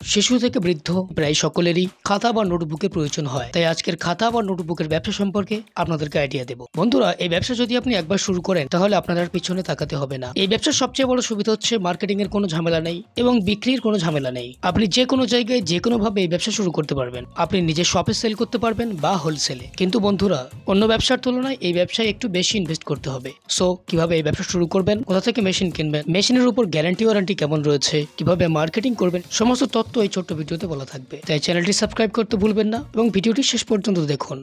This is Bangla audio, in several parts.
শিশু থেকে বৃদ্ধ প্রায় সকলেরই খাতা বা নোটবুকের প্রয়োজন হয়। তাই আজকের খাতা বা নোটবুকের ব্যবসা সম্পর্কে আপনাদেরকে আইডিয়া দেব। বন্ধুরা, এই ব্যবসা যদি আপনি একবার শুরু করেন তাহলে আপনার আর পিছনে তাকাতে হবে না। এই ব্যবসার সবচেয়ে বড় সুবিধা হচ্ছে মার্কেটিং এর কোনো ঝামেলা নেই এবং বিক্রির কোনো ঝামেলা নেই। আপনি যে কোনো জায়গায় যে কোনো ভাবে এই ব্যবসা শুরু করতে পারবেন। আপনি নিজের শপে সেল করতে পারবেন বা হোলসেলে। কিন্তু বন্ধুরা, অন্য ব্যবসার তুলনায় এই ব্যবসায় একটু বেশি ইনভেস্ট করতে হবে। সো কিভাবে এই ব্যবসা শুরু করবেন, কোথা থেকে মেশিন কিনবেন, মেশিনের উপর গ্যারান্টি ওয়ারেন্টি কেমন রয়েছে, কিভাবে মার্কেটিং করবেন, সমস্ত তথ্য এই ছোট্ট ভিডিওতে বলা থাকবে। তাই চ্যানেলটি সাবস্ক্রাইব করতে ভুলবেন না এবং ভিডিওটি শেষ পর্যন্ত দেখুন।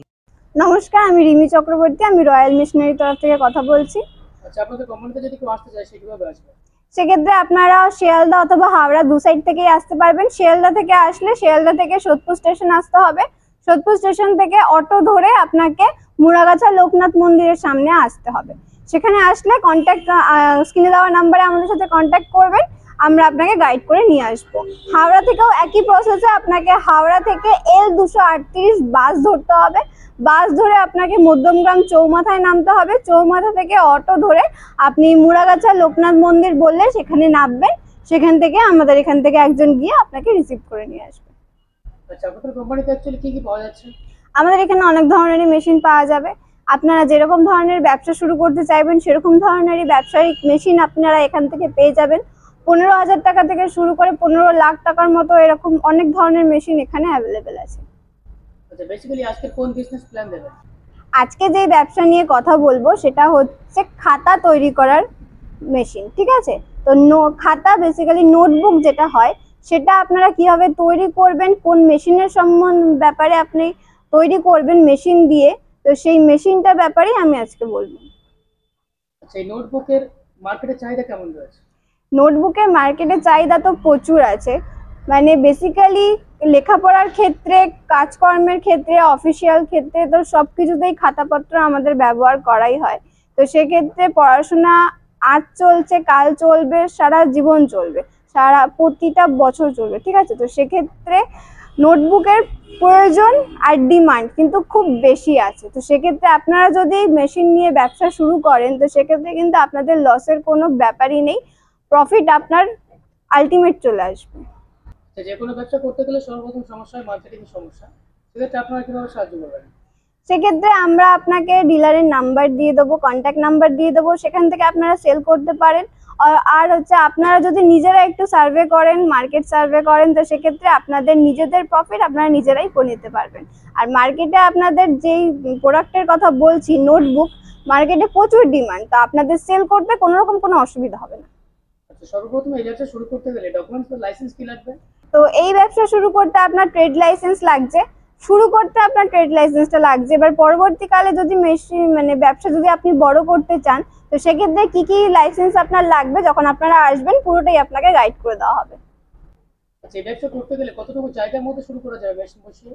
নমস্কার, আমি রিমি চক্রবর্তী। আমি রয়্যাল মেশিনারি তরফ থেকে কথা বলছি। আচ্ছা, আপনাদের কোম্পানিতে যদি কেউ আসতে চায় সে কিভাবে আসবে? সেক্ষেত্রে আপনারা শিয়ালদা অথবা হাওড়া দু সাইড থেকেই আসতে পারবেন। শিয়ালদা থেকে আসলে শিয়ালদা থেকে সোদপুর স্টেশন আসতে হবে। সোদপুর স্টেশন থেকে অটো ধরে আপনাকে মুড়াগাছা লোকনাথ মন্দিরের সামনে আসতে হবে। সেখানে আসলে কন্ট্যাক্ট স্ক্রিনে দেওয়া নাম্বারে আমাদের সাথে কন্ট্যাক্ট করবেন, আমরা আপনাকে গাইড করে নিয়ে আসবো। হাওড়া থেকেও একই প্রসেসে আপনাকে হাওড়া থেকে L238 বাস ধরতে হবে। বাস ধরে আপনাকে মধ্যমগ্রাম চৌমাথায় নামতে হবে। চৌমাথা থেকে অটো ধরে আপনি মুড়াগাছা লোকনাথ মন্দির বললে সেখানে নামবেন। সেখান থেকে আমাদের এখান থেকে একজন গিয়ে আপনাকে রিসিভ করে নিয়ে আসবে। আচ্ছা, আপনাদের কোম্পানিতে অ্যাকচুয়ালি কি কি পাওয়া যাচ্ছে? আমাদের এখানে অনেক ধরনেরই মেশিন পাওয়া যাবে। আপনারা যেরকম ধরনের ব্যবসা শুরু করতে চাইবেন সেরকম ধরনেরই ব্যবসায়িক মেশিন আপনারা এখান থেকে পেয়ে যাবেন। 15,000 টাকা থেকে শুরু করে 15 লাখ টাকার মতো এরকম অনেক ধরনের মেশিন এখানে অ্যাভেলেবেল আছে। আচ্ছা, বেসিক্যালি আজকে কোন বিজনেস প্ল্যান দেবেন? আজকে যে ব্যবসা নিয়ে কথা বলবো সেটা হচ্ছে খাতা তৈরি করার মেশিন। ঠিক আছে, তো খাতা বেসিক্যালি নোটবুক যেটা হয় সেটা আপনারা কিভাবে তৈরি করবেন, কোন মেশিনের ব্যাপারে আপনি তৈরি করবেন মেশিন দিয়ে, তো সেই মেশিনটার ব্যাপারেই আমি আজকে বলবো। আচ্ছা, এই নোটবুকের মার্কেটে চাহিদা কেমন রয়েছে? নোটবুকের মার্কেটে চাহিদা তো প্রচুর আছে। মানে বেসিক্যালি লেখাপড়ার ক্ষেত্রে, কাজকর্মের ক্ষেত্রে, অফিসিয়াল ক্ষেত্রে তো সব কিছুতেই খাতাপত্র আমাদের ব্যবহার করাই হয়। তো সেক্ষেত্রে পড়াশোনা আজ চলছে, কাল চলবে, সারা জীবন চলবে, প্রতিটা বছর চলবে। ঠিক আছে, তো সেক্ষেত্রে নোটবুকের প্রয়োজন আর ডিমান্ড কিন্তু খুব বেশি আছে। তো সেক্ষেত্রে আপনারা যদি মেশিন নিয়ে ব্যবসা শুরু করেন তো সেক্ষেত্রে কিন্তু আপনাদের লসের কোনো ব্যাপারই নেই, প্রফিট আপনার আলটিমেট চলে আসবে। যে কোনো ব্যবসা করতে গেলে সর্বপ্রথম সমস্যা হয় মার্কেটিং সমস্যা। সেক্ষেত্রে আপনারা কিভাবে সাহায্য করবেন? সেক্ষেত্রে আমরা আপনাকে ডিলারের নাম্বার দিয়ে দেবো, কন্ট্যাক্ট নাম্বার দিয়ে দেবো, সেখান থেকে আপনারা সেল করতে পারেন। আর হচ্ছে আপনারা যদি নিজেরা একটু সার্ভে করেন, মার্কেট সার্ভে করেন, তো সেক্ষেত্রে আপনাদের নিজেদের প্রফিট আপনারা নিজেরাই করে নিতে পারবেন। আর মার্কেটে আপনাদের যেই প্রোডাক্টের কথা বলছি নোটবুক, মার্কেটে প্রচুর ডিমান্ড, তো আপনাদের সেল করতে কোনো রকম কোনো অসুবিধা হবে না। আচ্ছা, সর্বপ্রথম এই ব্যবসা শুরু করতে গেলে ডকুমেন্টস বা লাইসেন্স কি লাগবে? তো এই ব্যবসা শুরু করতে আপনার ট্রেড লাইসেন্স লাগছে। শুরু করতে আপনার ট্রেড লাইসেন্সটা লাগছে। এবার পরবর্তীকালে যদি ব্যবসা যদি আপনি বড় করতে চান তো সেক্ষেত্রে কি কি লাইসেন্স আপনার লাগবে যখন আপনারা আসবেন পুরোটাই আপনাকে গাইড করে দেওয়া হবে। আচ্ছা, এই ব্যবসা করতে গেলে কতটুকু জায়গার মধ্যে শুরু করা যাবে মেশিন বসিয়ে?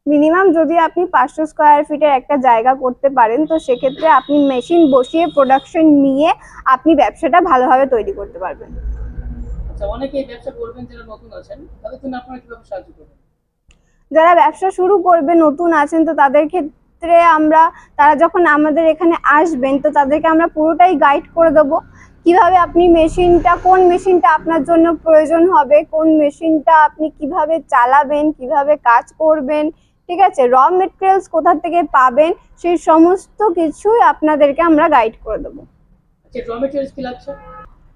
মিনিমাম যদি আপনি 500 স্কোয়ার ফিটের একটা জায়গা করতে পারেন তো সেক্ষেত্রে আপনি মেশিন বসিয়ে প্রোডাকশন নিয়ে আপনি ব্যবসাটা ভালোভাবে তৈরি করতে পারবেন। আচ্ছা, অনেকে এই ব্যবসা করবেন যারা নতুন আছেন, তাদের জন্য আপনারা কিভাবে সাহায্য করবেন? যারা ব্যবসা শুরু করবে, নতুন আছেন, তো তাদের ক্ষেত্রে তারা যখন আমাদের এখানে আসবেন তো তাদেরকে আমরা পুরোটাই গাইড করে দেবো কিভাবে আপনি কোন মেশিনটা আপনার জন্য প্রয়োজন হবে, কোন মেশিনটা আপনি কিভাবে চালাবেন, কিভাবে কাজ করবেন। ঠিক আছে, র মেটেরিয়ালস কোথা থেকে পাবেন, সেই সমস্ত কিছুই আপনাদেরকে আমরা গাইড করে দেবো। আচ্ছা, র মেটেরিয়ালস কি লাগছে?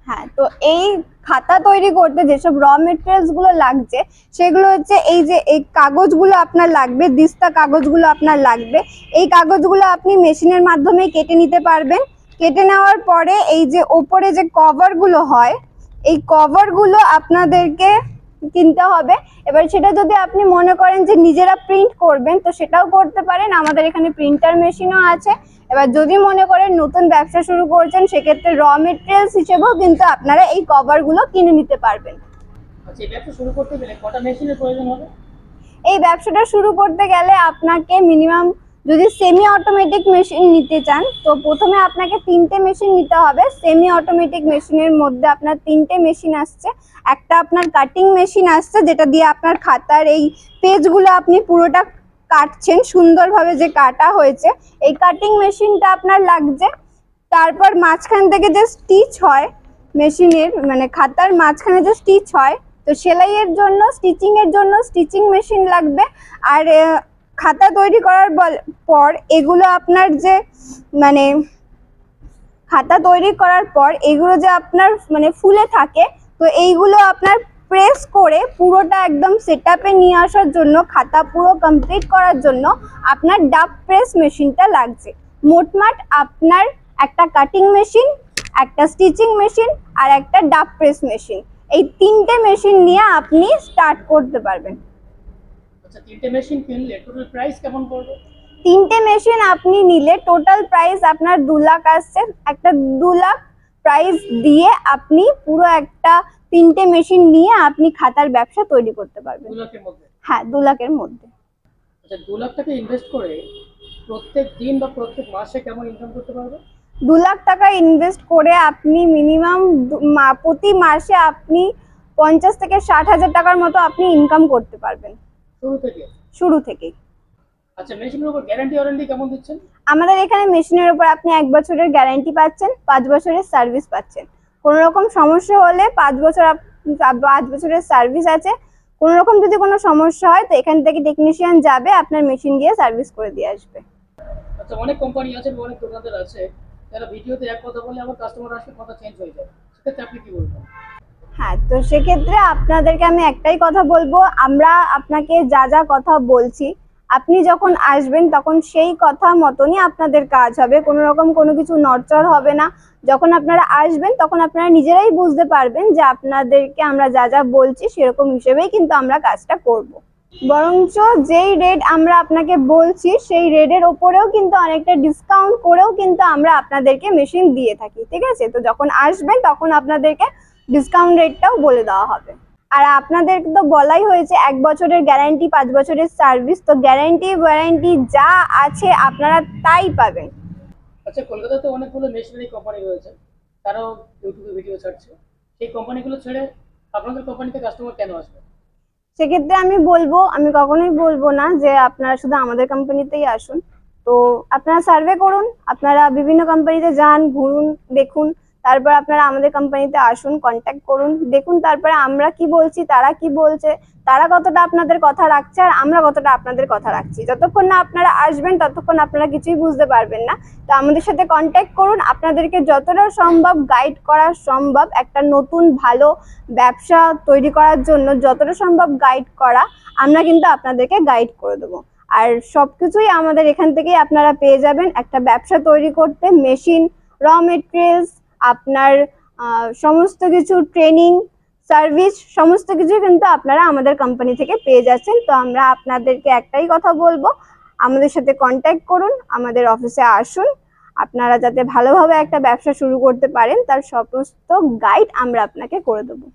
হ্যাঁ, তো এই খাতা তৈরি করতে যেসব র মেটেরিয়ালস গুলো লাগছে সেগুলো হচ্ছে এই কাগজগুলো আপনার লাগবে, দিস্তা কাগজগুলো আপনার লাগবে। এই কাগজগুলো আপনি মেশিনের মাধ্যমে কেটে নিতে পারবেন। কেটে নেওয়ার পরে এই যে ওপরে যে কভারগুলো হয় এই কভারগুলো আপনাদেরকে কিনতে হবে। এবার সেটা যদি আপনি মনে করেন যে নিজেরা প্রিন্ট করবেন তো সেটাও করতে পারেন, আমাদের এখানে প্রিন্টার মেশিনও আছে। এবার যদি মনে করেন নতুন ব্যবসা শুরু করছেন সেক্ষেত্রে র মেটেরিয়ালস হিসেবেও কিন্তু আপনারা এই কভারগুলো কিনে নিতে পারবেন। আচ্ছা, এই ব্যবসা শুরু করতে গেলে কটা মেশিনের প্রয়োজন হবে? এই ব্যবসাটা শুরু করতে গেলে আপনাকে মিনিমাম, যদি সেমি অটোমেটিক মেশিন নিতে চান তো প্রথমে আপনাকে 3টে মেশিন নিতে হবে। সেমি অটোমেটিক মেশিনের মধ্যে আপনার 3টে মেশিন আসছে। একটা আপনার কাটিং মেশিন আসছে যেটা দিয়ে আপনার খাতার এই পেজগুলো আপনি পুরোটা কাটছেন, সুন্দরভাবে যে কাটা হয়েছে এই কাটিং মেশিনটা আপনার লাগছে। তারপর মাঝখান থেকে যে স্টিচ হয় মেশিনের, খাতার মাঝখানে যে স্টিচ হয় তো সেলাইয়ের জন্য, স্টিচিং এর জন্য স্টিচিং মেশিন লাগবে। আর খাতা তৈরি করার পর এগুলো আপনার যে মানে খাতা তৈরি করার পর এগুলো যে আপনার মানে ফুলে থাকে, তো এইগুলো আপনার প্রেস করে পুরোটা একদম সেটআপে নিয়ে আসার জন্য, খাতা পুরো কমপ্লিট করার জন্য আপনার ডাব প্রেস মেশিনটা লাগছে। মোটমাট আপনার একটা কাটিং মেশিন, একটা স্টিচিং মেশিন আর একটা ডাব প্রেস মেশিন, এই তিনটে মেশিন নিয়ে আপনি স্টার্ট করতে পারবেন। আচ্ছা, তিনটে মেশিন কিনলে টোটাল প্রাইস কেমন পড়বে? তিনটে মেশিন আপনি নিলে টোটাল প্রাইস আপনার 2 লাখ আসছে। একটা 2 লাখ প্রাইস দিয়ে আপনি পুরো একটা তিনটে মেশিন নিয়ে আপনি খাতার ব্যবসা তৈরি করতে পারবেন। 2 লাখের মধ্যে? হ্যাঁ, 2 লাখের মধ্যে। আচ্ছা, 2 লাখ টাকা ইনভেস্ট করে প্রত্যেক দিন বা প্রত্যেক মাসে কেমন ইনকাম করতে পারবে? 2 লাখ টাকা ইনভেস্ট করে আপনি মিনিমাম প্রতি মাসে আপনি 50 থেকে 60,000 টাকার মতো আপনি ইনকাম করতে পারবেন শুরু থেকেই। আচ্ছা, মেশিনের উপর গ্যারান্টি ওয়ারেন্টি কেমন দিচ্ছেন? আমাদের এখানে মেশিনের উপর আপনি 1 বছরের গ্যারান্টি পাচ্ছেন, 5 বছরের সার্ভিস পাচ্ছেন। কোনো রকম সমস্যা হলে 5 বছরের সার্ভিস আছে। কোনো রকম যদি কোনো সমস্যা হয় তো এখান থেকে টেকনিশিয়ান যাবে, আপনার মেশিন দিয়ে সার্ভিস করে দিয়ে আসবে। আচ্ছা, অনেক কোম্পানি আছে, অনেক দোকানদার আছে যারা ভিডিওতে এক কথা বলে আবার কাস্টমার আসলে কথা চেঞ্জ হয়ে যায়, সেক্ষেত্রে আপনি কি বলবেন? হ্যাঁ, তো সেক্ষেত্রে আপনাদেরকে আমি একটাই কথা বলবো, আমরা আপনাকে যা যা কথা বলছি আপনি যখন আসবেন তখন সেই কথা মতনই আপনাদের কাজ হবে, কোনো রকম কোনো কিছু নড়চড় হবে না। যখন আপনারা আসবেন তখন আপনারা নিজেরাই বুঝতে পারবেন যে আপনাদেরকে আমরা যা যা বলছি সেরকম হিসেবেই কিন্তু আমরা কাজটা করব। বরঞ্চ যেই রেট আমরা আপনাকে বলছি সেই রেটের ওপরেও কিন্তু অনেকটা ডিসকাউন্ট করেও কিন্তু আমরা আপনাদেরকে মেশিন দিয়ে থাকি, ঠিক আছে? তো যখন আসবেন তখন আপনাদেরকে ডিসকাউন্ট রেটটাও বলে দেওয়া হবে। আর আপনাদের তো বলাই হয়েছে 1 বছরের গ্যারান্টি, 5 বছরের সার্ভিস, তো গ্যারান্টি ওয়ারেন্টি যা আছে আপনারা তাই পাবেন। আচ্ছা, কলকাতাতে অনেকগুলো মেশিনারি কোম্পানি রয়েছে, তারাও ইউটিউবে ভিডিও ছাড়ছে, সেই কোম্পানিগুলো ছেড়ে আপনাদের কোম্পানিতে কাস্টমার কেন আসবে? সেক্ষেত্রে আমি কখনোই বলবো না যে আপনারা শুধু আমাদের কোম্পানিতেই আসুন। তো আপনারা সার্ভে করুন, আপনারা বিভিন্ন কোম্পানিতে যান, ঘুরুন, দেখুন, তারপর আপনারা আমাদের কোম্পানিতে আসুন, কন্ট্যাক্ট করুন, দেখুন তারপরে আমরা কি বলছি, তারা কি বলছে, তারা কতটা আপনাদের কথা রাখছে আর আমরা কতটা আপনাদের কথা রাখছি। যতক্ষণ না আপনারা আসবেন ততক্ষণ আপনারা কিছুই বুঝতে পারবেন না। তো আমাদের সাথে কন্ট্যাক্ট করুন, আপনাদেরকে যতটা সম্ভব গাইড করা সম্ভব, একটা নতুন ভালো ব্যবসা তৈরি করার জন্য যতটা সম্ভব গাইড করা আমরা কিন্তু আপনাদেরকে গাইড করে দেবো। আর সবকিছুই আমাদের এখান থেকেই আপনারা পেয়ে যাবেন। একটা ব্যবসা তৈরি করতে মেশিন, র মেটেরিয়ালস, আপনার সমস্ত কিছু ট্রেনিং, সার্ভিস, সমস্ত কিছু কিন্তু আপনারা আমাদের কোম্পানি থেকে পেয়ে যাচ্ছেন। তো আমরা আপনাদেরকে একটাই কথা বলবো, আমাদের সাথে কন্ট্যাক্ট করুন, আমাদের অফিসে আসুন, আপনারা যাতে ভালোভাবে একটা ব্যবসা শুরু করতে পারেন তার সমস্ত গাইড আমরা আপনাকে করে দেবো।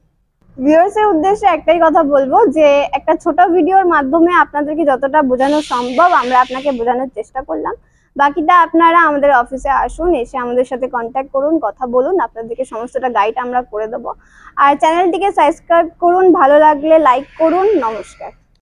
ভিউয়ার্সের উদ্দেশ্যে একটাই কথা বলবো যে একটা ছোট ভিডিওর মাধ্যমে আপনাদেরকে যতটা বোঝানো সম্ভব আমরা আপনাকে বোঝানোর চেষ্টা করলাম। বাকিটা আপনারা আমাদের অফিসে আসুন, এসে আমাদের সাথে কন্ট্যাক্ট করুন, কথা বলুন, আপনাদেরকে সমস্তটা গাইড আমরা করে দেবো। আর চ্যানেলটিকে সাবস্ক্রাইব করুন, ভালো লাগলে লাইক করুন। নমস্কার।